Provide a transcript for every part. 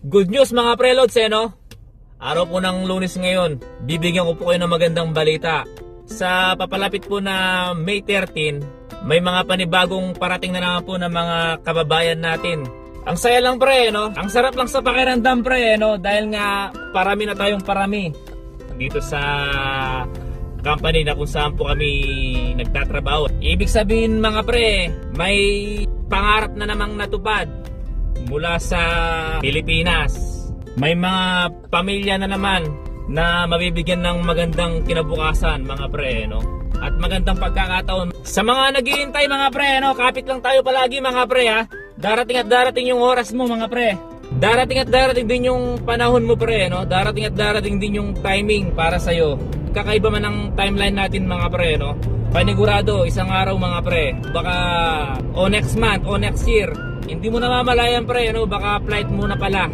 Good news mga preloads no? Araw po ng Lunes ngayon, bibigyan ko po kayo ng magandang balita. Sa papalapit po na May 13, may mga panibagong parating na naman po ng mga kababayan natin. Ang saya lang pre, no? Ang sarap lang sa pakiramdam pre, no? Dahil nga parami na tayong parami dito sa company na kung saan po kami nagtatrabaho. Ibig sabihin mga pre, may pangarap na namang natupad mula sa Pilipinas. May mga pamilya na naman na mabibigyan ng magandang kinabukasan mga pre, no? At magandang pagkakataon. Sa mga naghihintay mga pre, no? Kapit lang tayo palagi mga pre, ha? Darating at darating yung oras mo mga pre. Darating at darating din yung panahon mo pre, no? Darating at darating din yung timing para sa'yo. Kakaiba man ang timeline natin mga pre, no? Panigurado, isang araw mga pre. Baka o next month o next year. Hindi mo na mamalayan pre, no? Baka flight mo na pala.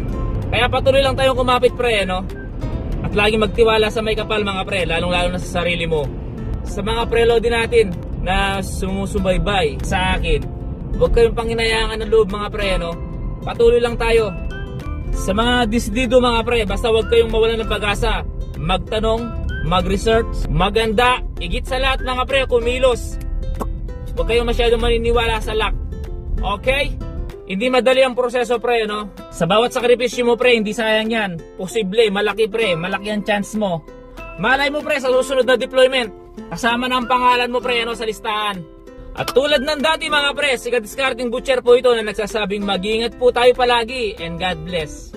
Kaya patuloy lang tayong kumapit pre, no? At lagi magtiwala sa may kapal mga pre, lalong-lalo na sa sarili mo. Sa mga preload din natin na sumusubaybay sa akin, huwag kayong panginayangan ng loob mga pre, no? Patuloy lang tayo. Sa mga disdido mga pre, basta huwag kayong mawalan ng pag-asa. Magtanong, mag-research, maganda, higit sa lahat mga pre, kumilos. Huwag kayong masyadong maniniwala sa luck. Okay? Hindi madali ang proseso pre, no? Sa bawat sakripisyo mo pre, hindi sayang yan. Posible, malaki pre, malaki ang chance mo. Malay mo pre sa susunod na deployment, kasama na ang pangalan mo pre, no, sa listahan. At tulad ng dati mga pre, si Kadiskarting Butcher po ito na nagsasabing mag-iingat po tayo palagi and God bless.